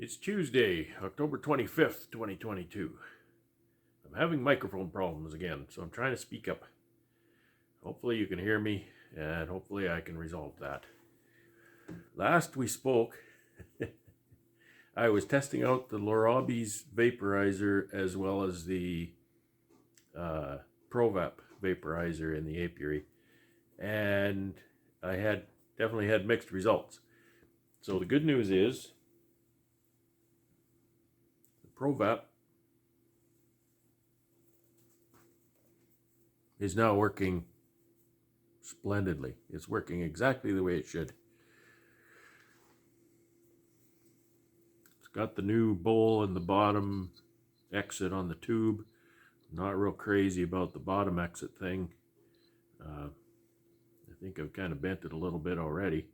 It's Tuesday, October 25th, 2022. I'm having microphone problems again, so I'm trying to speak up. Hopefully you can hear me, and hopefully I can resolve that. Last we spoke, I was testing out the Lorabi's Vaporizer as well as the ProVap Vaporizer in the Apiary, and I definitely had mixed results. So the good news is ProVap is now working splendidly. It's working exactly the way it should. It's got the new bowl in the bottom exit on the tube. Not real crazy about the bottom exit thing. I think I've kind of bent it a little bit already.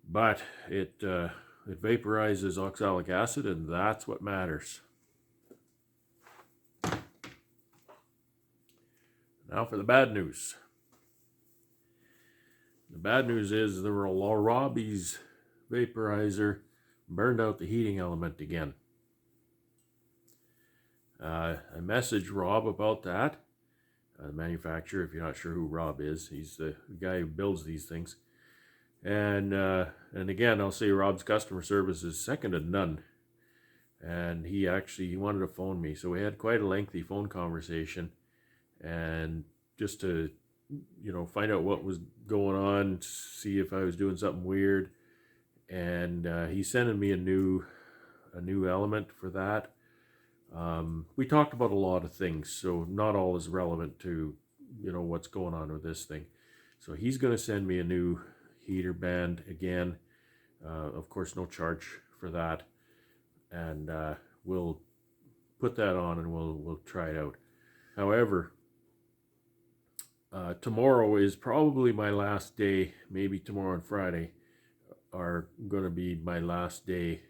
But it vaporizes oxalic acid, and that's what matters. Now for the bad news. The bad news is the Lorabi's vaporizer burned out the heating element again. I messaged Rob about that, the manufacturer. If you're not sure who Rob is, he's the guy who builds these things. And again, I'll say Rob's customer service is second to none. And he wanted to phone me, so we had quite a lengthy phone conversation, and just to find out what was going on, see if I was doing something weird. And he's sending me a new element for that. We talked about a lot of things, so not all is relevant to what's going on with this thing. So he's going to send me a new heater band again. Of course, no charge for that, and we'll put that on and we'll try it out. However, tomorrow is probably my last day. Maybe tomorrow and Friday are going to be my last day.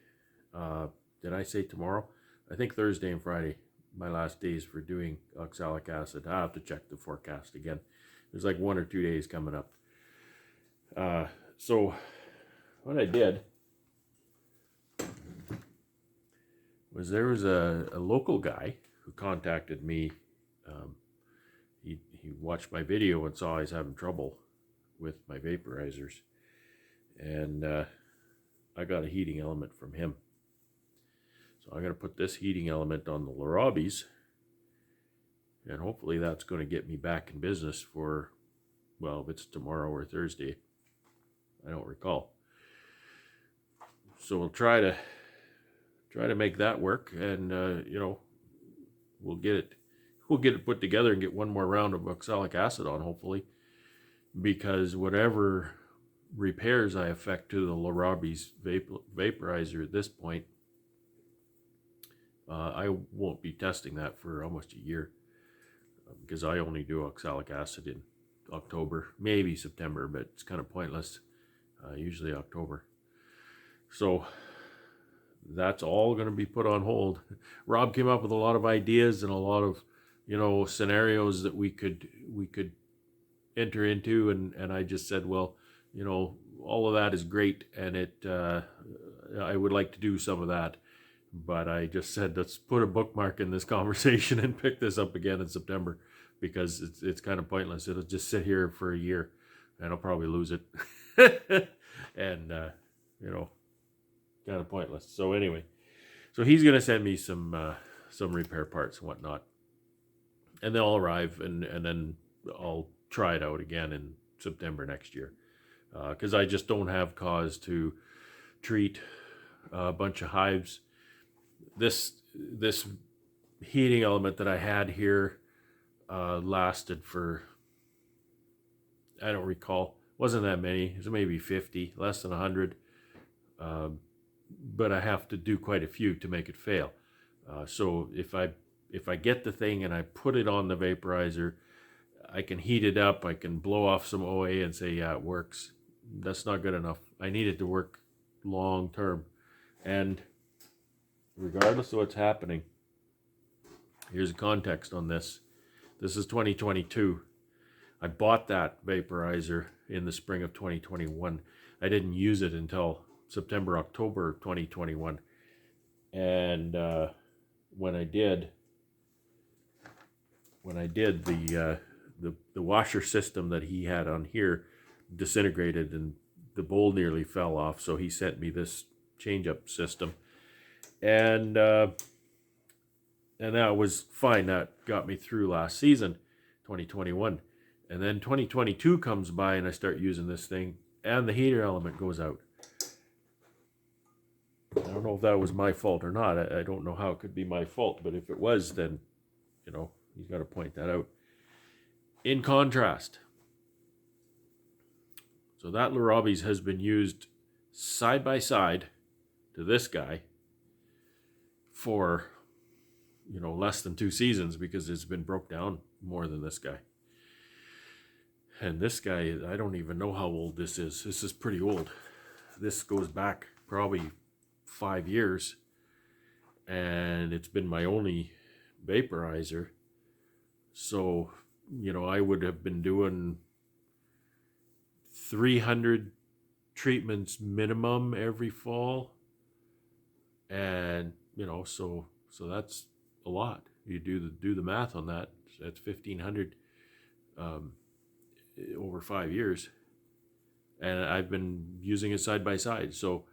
Did I say tomorrow? I think Thursday and Friday, my last days for doing oxalic acid. I have to check the forecast again. There's like 1 or 2 days coming up. So what I did was there was a local guy who contacted me. He watched my video and saw I was having trouble with my vaporizers, and I got a heating element from him. So I'm going to put this heating element on the Lorabi's, and hopefully that's going to get me back in business for, well, if it's tomorrow or Thursday, I don't recall. So we'll try to make that work, and we'll get it put together and get one more round of oxalic acid on, hopefully, because whatever repairs I effect to the Lorabi's vaporizer at this point, I won't be testing that for almost a year, because I only do oxalic acid in October, maybe September, but it's kind of pointless. Usually October. So that's all going to be put on hold. Rob came up with a lot of ideas and a lot of scenarios that we could enter into, and I just said, well, all of that is great, and I would like to do some of that. But I just said, let's put a bookmark in this conversation and pick this up again in September, because it's kind of pointless. It'll just sit here for a year, and I'll probably lose it. And, kind of pointless. So anyway, so he's going to send me some repair parts and whatnot, and they'll arrive, and then I'll try it out again in September next year, because I just don't have cause to treat a bunch of hives. This heating element that I had here lasted for, I don't recall, wasn't that many. It was maybe 50, less than 100. But I have to do quite a few to make it fail. So if I get the thing and I put it on the vaporizer, I can heat it up. I can blow off some OA and say, yeah, it works. That's not good enough. I need it to work long term. And regardless of what's happening, here's a context on this. This is 2022. I bought that vaporizer in the spring of 2021. I didn't use it until September, October 2021. And when I did the washer system that he had on here disintegrated and the bowl nearly fell off. So he sent me this change-up system, and that was fine. That got me through last season, 2021. And then 2022 comes by and I start using this thing and the heater element goes out. I don't know if that was my fault or not. I don't know how it could be my fault, but if it was, then, you know, you've got to point that out. In contrast, so that Larrabee's has been used side by side to this guy for, you know, less than 2 seasons, because it's been broke down more than this guy. And this guy, I don't even know how old this is. This is pretty old. This goes back probably 5 years, and it's been my only vaporizer. So, you know, I would have been doing 300 treatments minimum every fall, and you know, so that's a lot. You do the math on that. That's 1,500 over 5 years, and I've been using it side by side. So,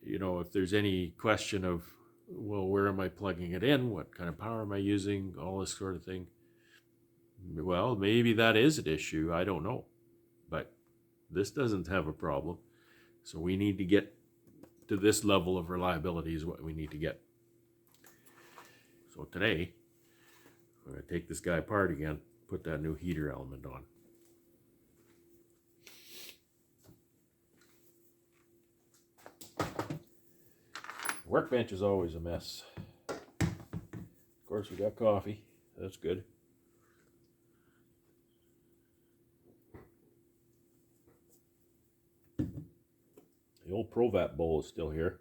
you know, if there's any question of, well, where am I plugging it in? What kind of power am I using? All this sort of thing. Well, maybe that is an issue. I don't know. But this doesn't have a problem. So we need to get to this level of reliability is what we need to get. So today, I'm going to take this guy apart again, put that new heater element on. Workbench is always a mess. Of course, we got coffee. That's good. The old ProVap bowl is still here.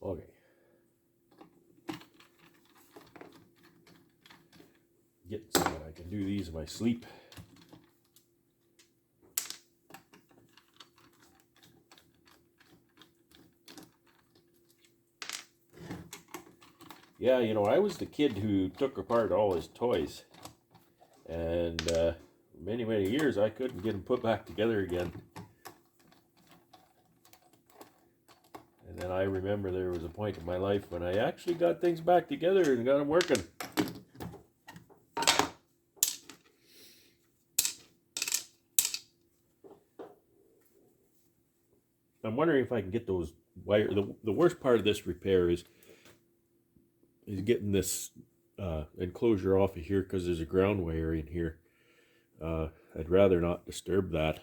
Okay. Get so that I can do these in my sleep. Yeah, you know, I was the kid who took apart all his toys, and many years I couldn't get them put back together again. And then I remember there was a point in my life when I actually got things back together and got them working. I'm wondering if I can get those wires. The worst part of this repair is getting this enclosure off of here, because there's a ground wire in here. I'd rather not disturb that.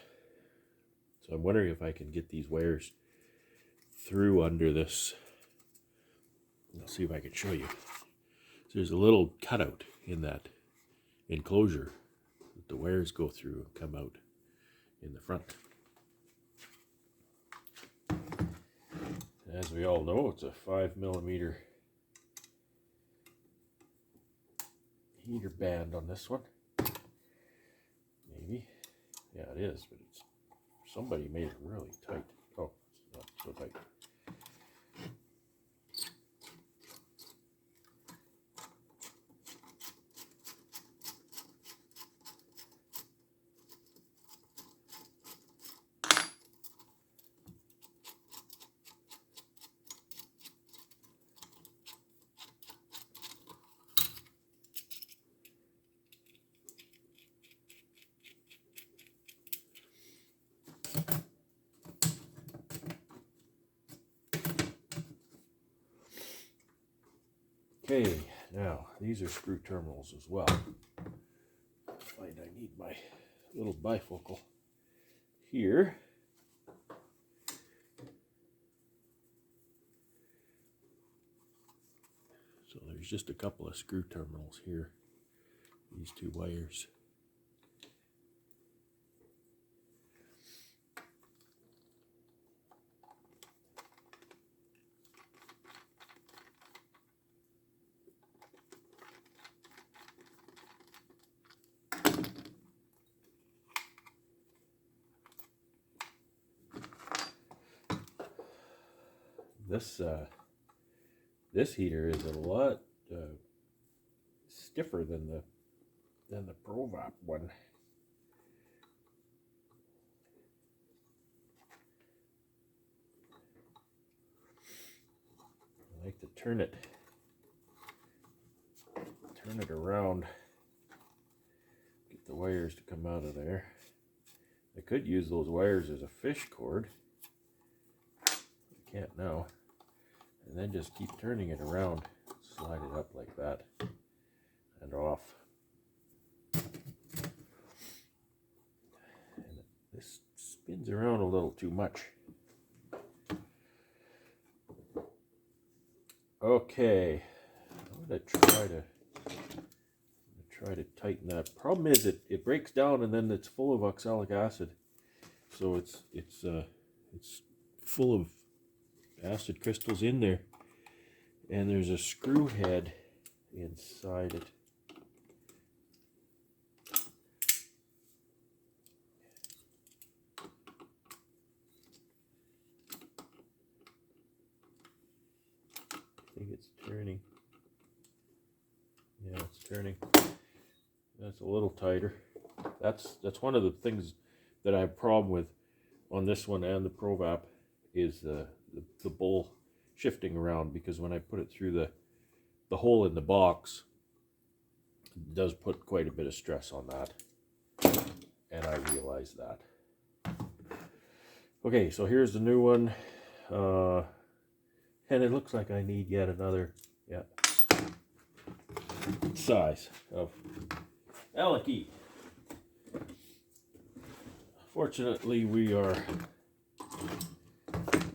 So I'm wondering if I can get these wires through under this. I'll see if I can show you. So there's a little cutout in that enclosure that the wires go through and come out in the front. As we all know, it's a 5mm heater band on this one. Maybe. Yeah, it is, but it's, somebody made it really tight. Oh, it's not so tight. Okay, now these are screw terminals as well. I need my little bifocal here. So there's just a couple of screw terminals here, these two wires. this heater is a lot stiffer than the ProVap one. I like to turn it around, get the wires to come out of there. I could use those wires as a fish cord. I can't now. And then just keep turning it around, slide it up like that, and off. And this spins around a little too much. Okay, I'm gonna try to tighten that. Problem is it breaks down and then it's full of oxalic acid, so it's full of acid crystals in there, and there's a screw head inside it. I think it's turning. Yeah, it's turning. That's a little tighter. That's one of the things that I have a problem with on this one and the ProVap is the bowl shifting around, because when I put it through the hole in the box, it does put quite a bit of stress on that, and I realize that. Okay, so here's the new one, and it looks like I need yet another size of Allen key. Fortunately, we are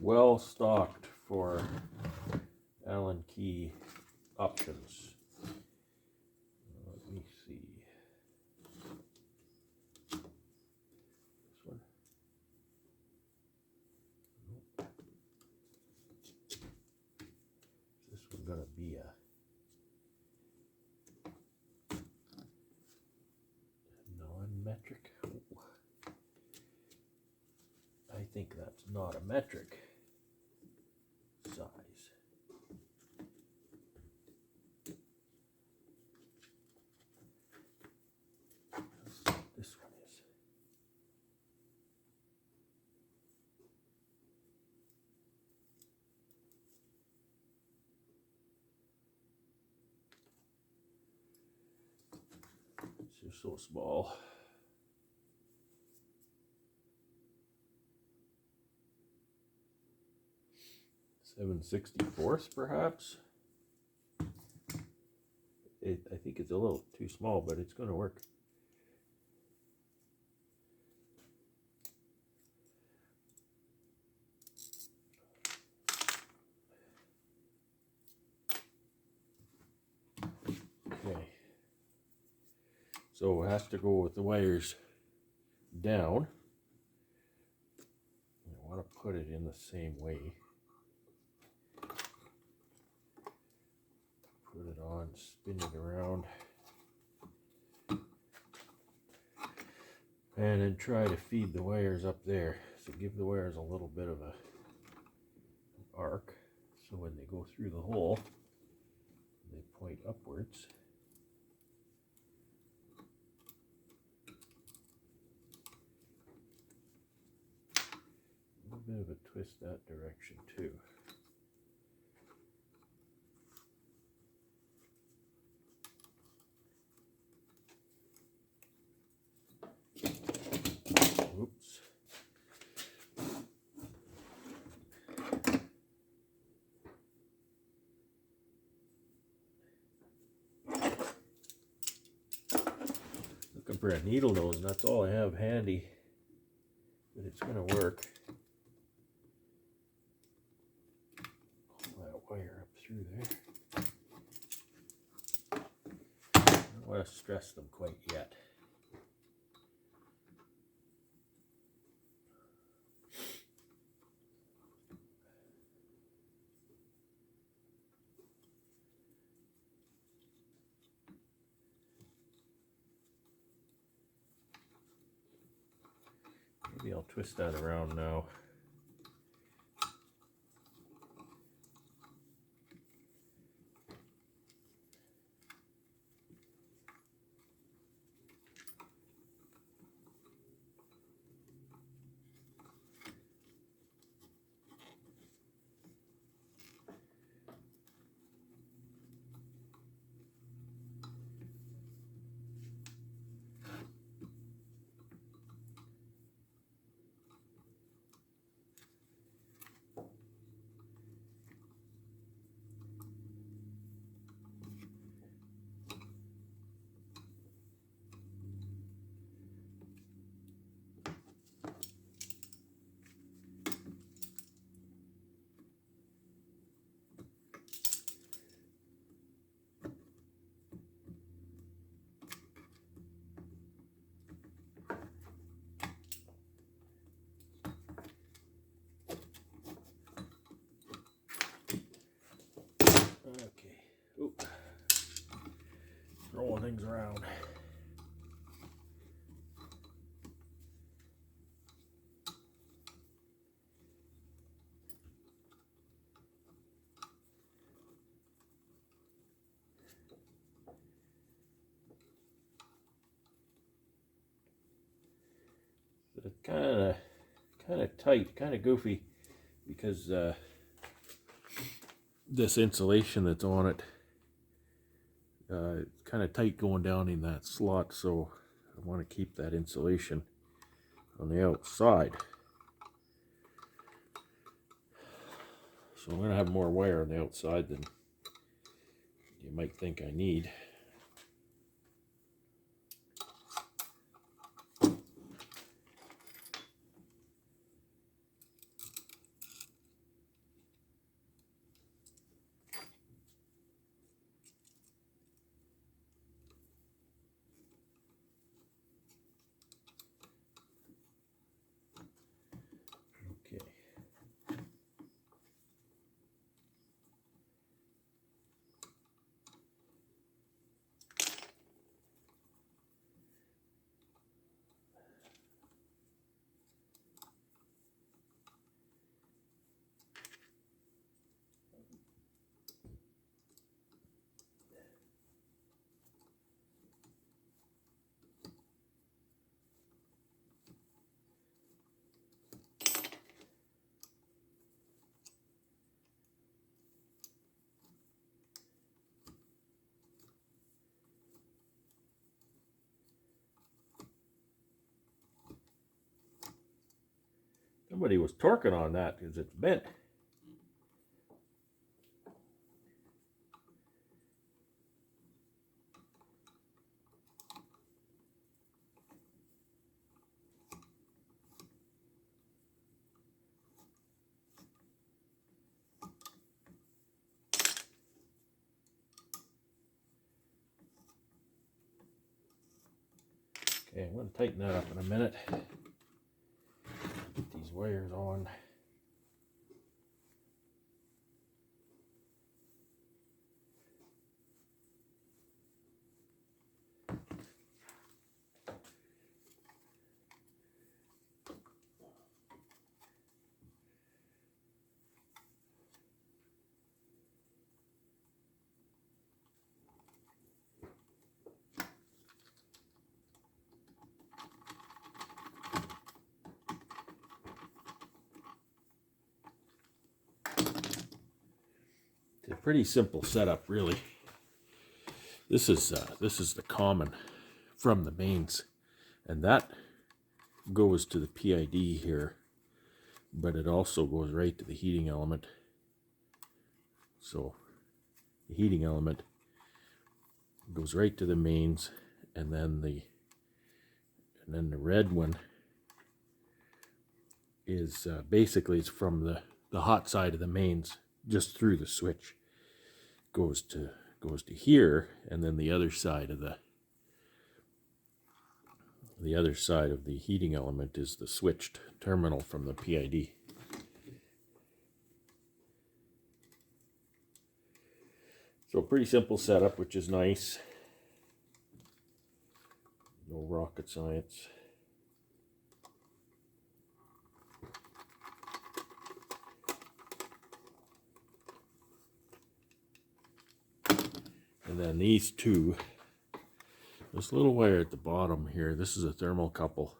well stocked for Allen key options. Let me see. This one. Nope. Is this one gonna be a non-metric? I think that's not a metric size. This one is. It's just so small. 7/64 perhaps. I think it's a little too small, but it's going to work. Okay. So it has to go with the wires down. I want to put it in the same way. Put it on, spin it around, and then try to feed the wires up there. So give the wires a little bit of an arc, so when they go through the hole, they point upwards. A little bit of a twist that direction too. Oops. Looking for a needle nose, and that's all I have handy, but it's going to work. Pull that wire up through there. I don't want to stress them quite yet. Maybe I'll twist that around now. things around. It's kind of tight, kind of goofy, because this insulation that's on it, it's kind of tight going down in that slot, so I want to keep that insulation on the outside. So I'm going to have more wire on the outside than you might think I need. Okay. Somebody was torquing on that because it's bent. Okay, I'm going to tighten that up in a minute. Get these wires on. It's a pretty simple setup, really. This is the common from the mains, and that goes to the PID here, but it also goes right to the heating element. So the heating element goes right to the mains, and then the red one is basically it's from the hot side of the mains, just through the switch, goes to here, and then the other side of the heating element is the switched terminal from the PID. So pretty simple setup, which is nice. No rocket science. And then these two, this little wire at the bottom here, this is a thermocouple,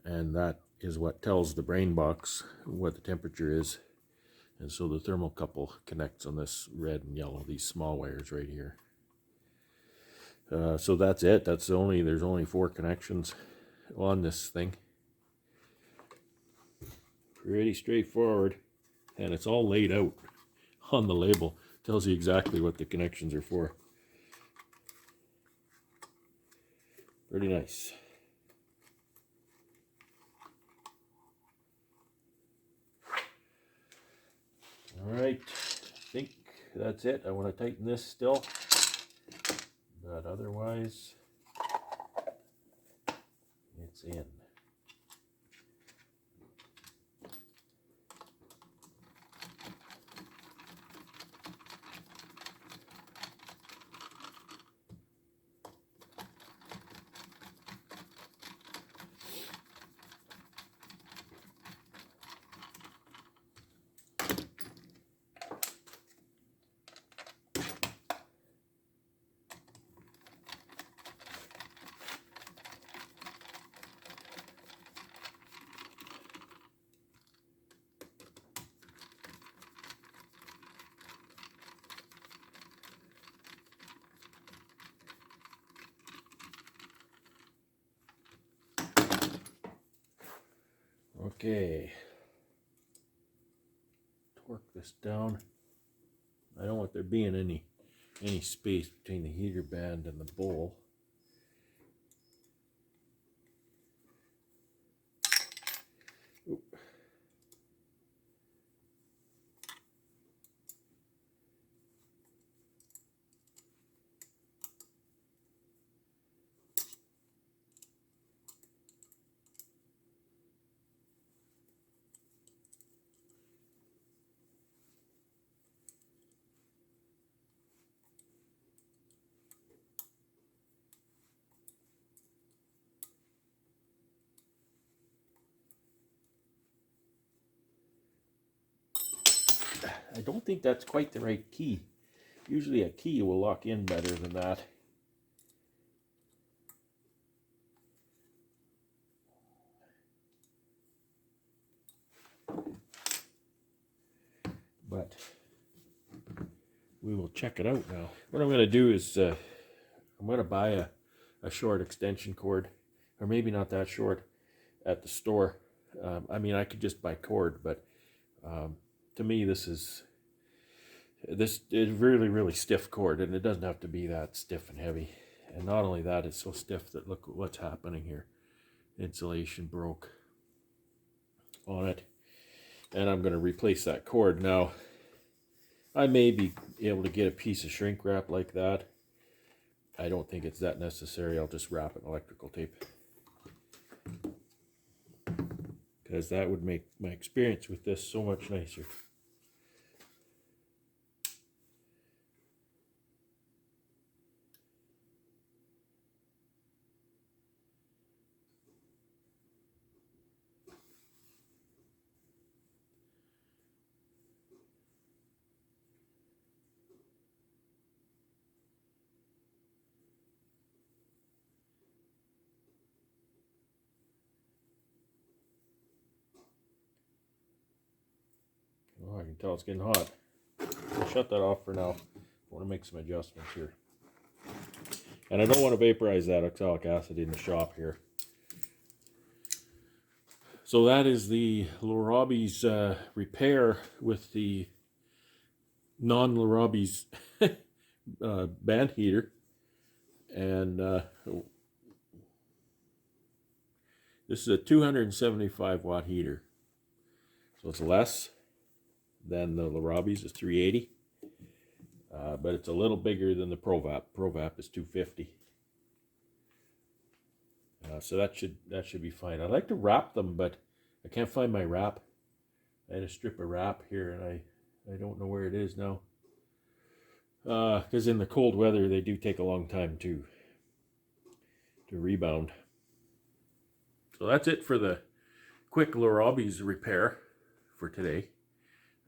and that is what tells the brain box what the temperature is. And so the thermocouple connects on this red and yellow, these small wires right here. So that's it. There's only 4 connections on this thing. Pretty straightforward, and it's all laid out on the label. Tells you exactly what the connections are for. Pretty nice. All right, I think that's it. I want to tighten this still, but otherwise it's in. Okay. Torque this down. I don't want there being any space between the heater band and the bowl. Oop. I don't think that's quite the right key. Usually a key will lock in better than that. But we will check it out now. What I'm going to do is I'm going to buy a short extension cord, or maybe not that short, at the store. I mean, I could just buy cord, but to me this is really stiff cord, and it doesn't have to be that stiff and heavy. And not only that, it's so stiff that look what's happening here. Insulation broke on it, and I'm going to replace that cord. Now I may be able to get a piece of shrink wrap like that. I don't think it's that necessary. I'll just wrap it in electrical tape, because that would make my experience with this so much nicer. Oh, I can tell it's getting hot. I'll shut that off for now. I want to make some adjustments here. And I don't want to vaporize that oxalic acid in the shop here. So that is the Larabi's repair with the non-Larabi's band heater. And this is a 275 watt heater. So it's less than the Larabi's is 380, but it's a little bigger than the ProVap. ProVap is 250. So that should be fine. I'd like to wrap them, but I can't find my wrap. I had a strip of wrap here, and I don't know where it is now. Because in the cold weather, they do take a long time to rebound. So that's it for the quick Larabi's repair for today.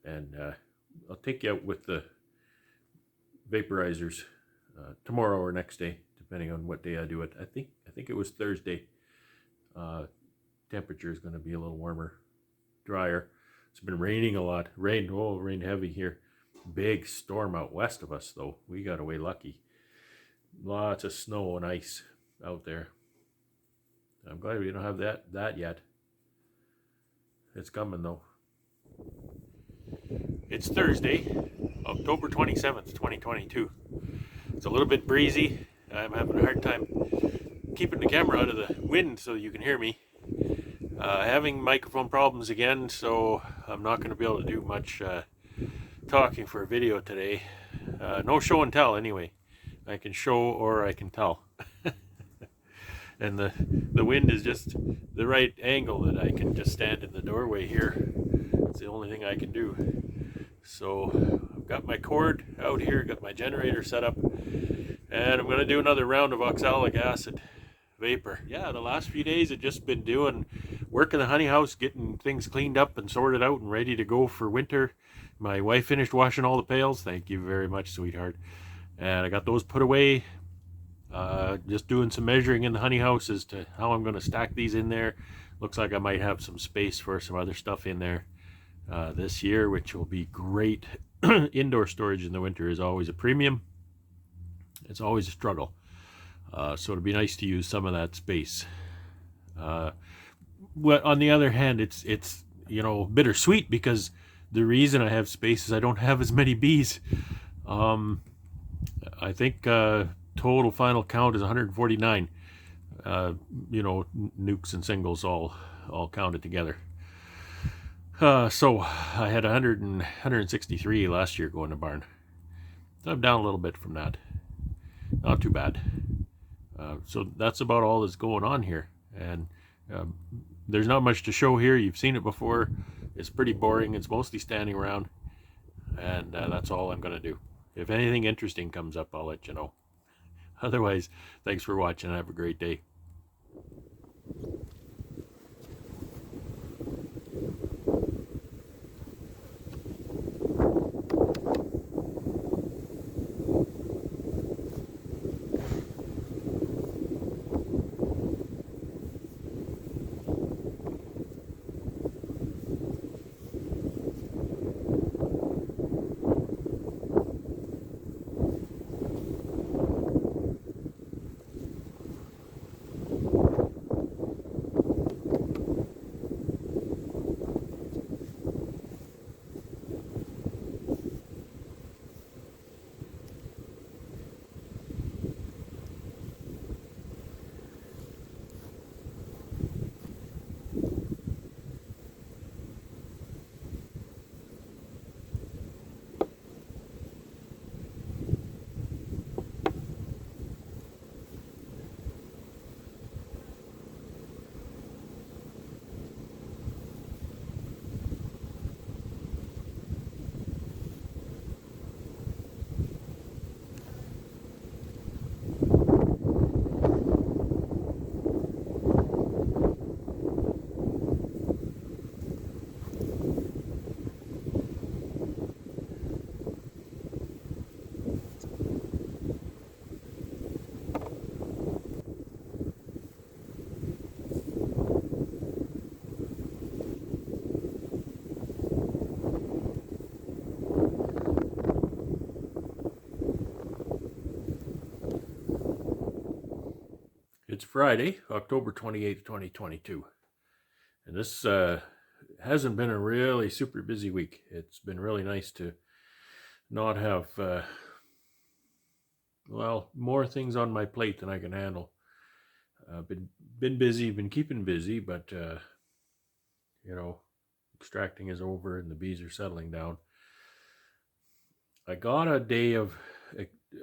And I'll take you out with the vaporizers tomorrow or next day, depending on what day I do it. I think it was Thursday. Temperature is going to be a little warmer, drier. It's been raining a lot. Rained heavy here. Big storm out west of us, though. We got away lucky. Lots of snow and ice out there. I'm glad we don't have that yet. It's coming, though. It's Thursday, October 27th, 2022. It's a little bit breezy. I'm having a hard time keeping the camera out of the wind so you can hear me. Having microphone problems again, so I'm not going to be able to do much talking for a video today. No show and tell anyway. I can show or I can tell. And the wind is just the right angle that I can just stand in the doorway here. It's the only thing I can do. So I've got my cord out here, got my generator set up, and I'm going to do another round of oxalic acid vapor. Yeah, the last few days I've just been doing work in the honey house, getting things cleaned up and sorted out and ready to go for winter. My wife finished washing all the pails. Thank you very much, sweetheart. And I got those put away. Just doing some measuring in the honey house as to how I'm going to stack these in there. Looks like I might have some space for some other stuff in there this year, which will be great. Indoor storage in the winter is always a premium. It's always a struggle. So it'd be nice to use some of that space. well, on the other hand, it's bittersweet, because the reason I have space is I don't have as many bees. Um, I think total final count is 149. Uh, nukes and singles all counted together. So I had 163 last year going to barn. So I'm down a little bit from that. Not too bad. So that's about all that's going on here. And um, there's not much to show here. You've seen it before. It's pretty boring. It's mostly standing around. And that's all I'm going to do. If anything interesting comes up, I'll let you know. Otherwise, thanks for watching. Have a great day. It's Friday, October 28th, 2022. And this hasn't been a really super busy week. It's been really nice to not have, more things on my plate than I can handle. Been busy, been keeping busy, but, extracting is over and the bees are settling down. I got a day of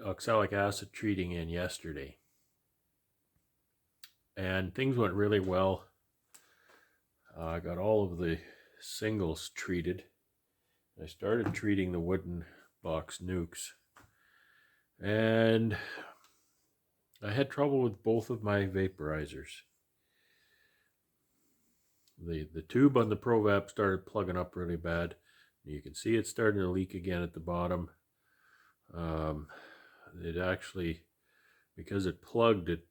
oxalic acid treating in yesterday. And things went really well. I got all of the singles treated. I started treating the wooden box nukes. And I had trouble with both of my vaporizers. The tube on the ProVap started plugging up really bad. You can see it's starting to leak again at the bottom. It actually, because it plugged it,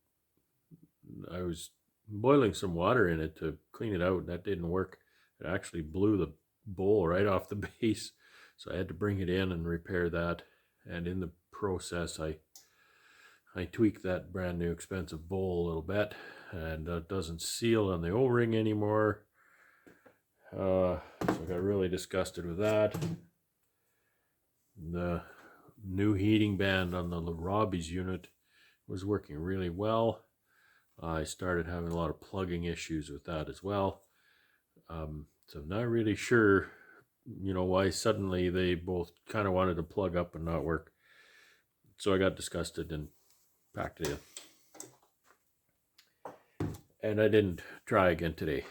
I was boiling some water in it to clean it out, and that didn't work. It actually blew the bowl right off the base, so I had to bring it in and repair that. And in the process, I tweaked that brand new expensive bowl a little bit, and it doesn't seal on the O-ring anymore. So I got really disgusted with that. The new heating band on the Robbie's unit was working really well. I started having a lot of plugging issues with that as well. So I'm not really sure, why suddenly they both kind of wanted to plug up and not work. So I got disgusted and packed it in. And I didn't try again today.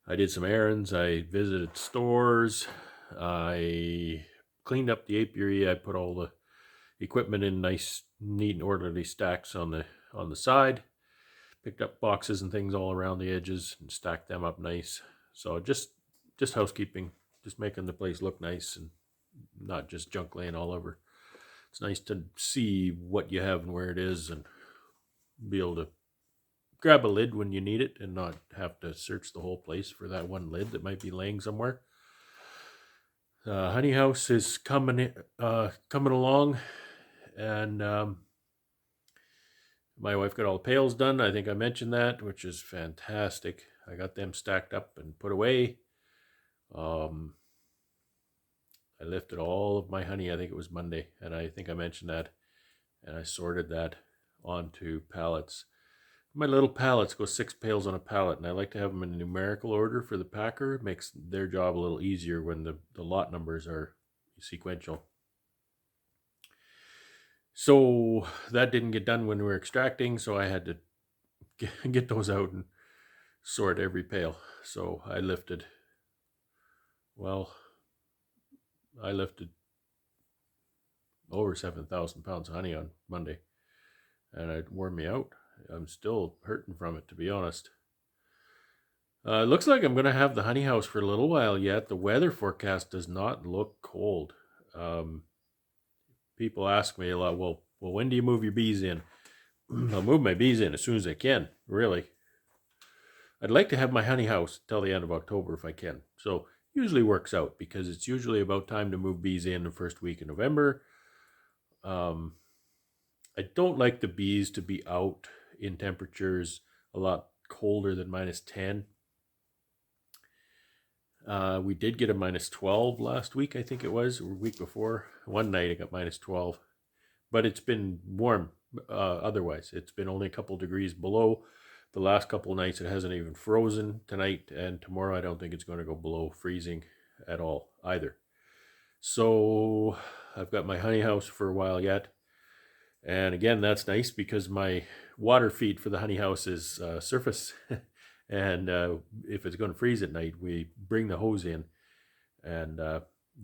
I did some errands. I visited stores. I cleaned up the apiary. I put all the equipment in nice, neat, and orderly stacks on the side. Picked up boxes and things all around the edges and stacked them up nice. So just housekeeping, just making the place look nice and not just junk laying all over. It's nice to see what you have and where it is, and be able to grab a lid when you need it and not have to search the whole place for that one lid that might be laying somewhere. Honey house is coming along, and My wife got all the pails done. I think I mentioned that, which is fantastic. I got them stacked up and put away. I lifted all of my honey, I think it was Monday, and I think I mentioned that. And I sorted that onto pallets. My little pallets go 6 pails on a pallet, and I like to have them in numerical order for the packer. It makes their job a little easier when the lot numbers are sequential. So that didn't get done when we were extracting, so I had to get those out and sort every pail. So I lifted over 7,000 pounds of honey on Monday, and it wore me out. I'm still hurting from it, to be honest. It looks like I'm going to have the honey house for a little while yet. The weather forecast does not look cold. People ask me a lot, well, when do you move your bees in? I'll move my bees in as soon as I can, really. I'd like to have my honey house till the end of October if I can. So usually works out because it's usually about time to move bees in the first week in November. I don't like the bees to be out in temperatures a lot colder than -10. We did get a -12 last week, I think it was, or week before. One night it got -12, but it's been warm otherwise. It's been only a couple degrees below. The last couple of nights it hasn't even frozen. Tonight and tomorrow I don't think it's going to go below freezing at all either. So I've got my honey house for a while yet. And again, that's nice because my water feed for the honey house is surface. And if it's going to freeze at night, we bring the hose in and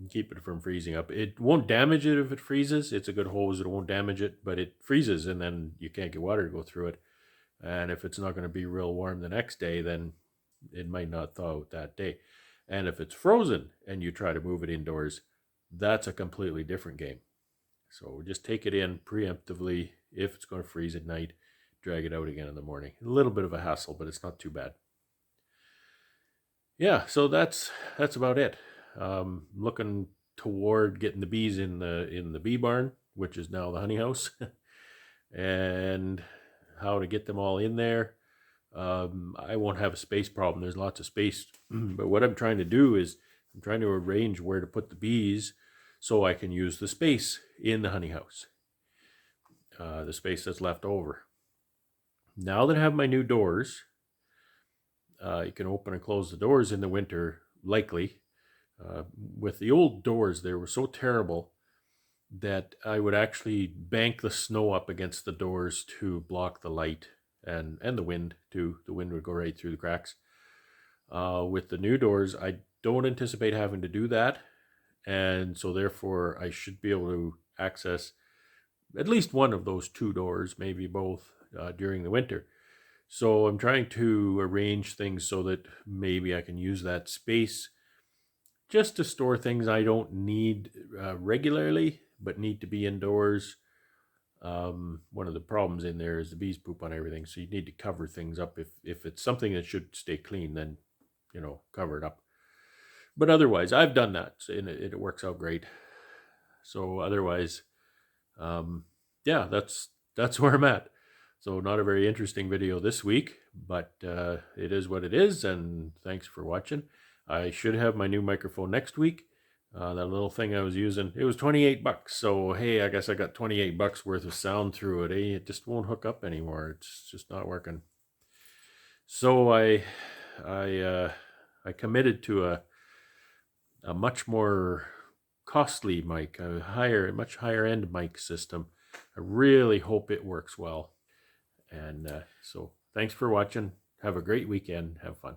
keep it from freezing up. It won't damage it if it freezes. It's a good hose. It won't damage it, but it freezes and then you can't get water to go through it. And if it's not going to be real warm the next day, then it might not thaw out that day. And if it's frozen and you try to move it indoors, that's a completely different game. So just take it in preemptively if it's going to freeze at night, drag it out again in the morning. A little bit of a hassle, but it's not too bad. Yeah, so that's about it. Looking toward getting the bees in the bee barn, which is now the honey house, and how to get them all in there. I won't have a space problem. There's lots of space, but what I'm trying to do is I'm trying to arrange where to put the bees so I can use the space in the honey house, the space that's left over. Now that I have my new doors, you can open and close the doors in the winter, likely. With the old doors, they were so terrible that I would actually bank the snow up against the doors to block the light and the wind too. The wind would go right through the cracks. With the new doors, I don't anticipate having to do that. And so therefore I should be able to access at least one of those 2 doors, maybe both, during the winter. So I'm trying to arrange things so that maybe I can use that space just to store things I don't need regularly, but need to be indoors. One of the problems in there is the bees poop on everything, so you need to cover things up. If it's something that should stay clean, then, cover it up. But otherwise, I've done that, and it works out great. So otherwise, yeah, that's where I'm at. So not a very interesting video this week, but it is what it is, and thanks for watching. I should have my new microphone next week. That little thing I was using, it was 28 bucks. So, hey, I guess I got 28 bucks worth of sound through it. It just won't hook up anymore. It's just not working. So I committed to a much more costly mic, much higher end mic system. I really hope it works well. And so thanks for watching. Have a great weekend. Have fun.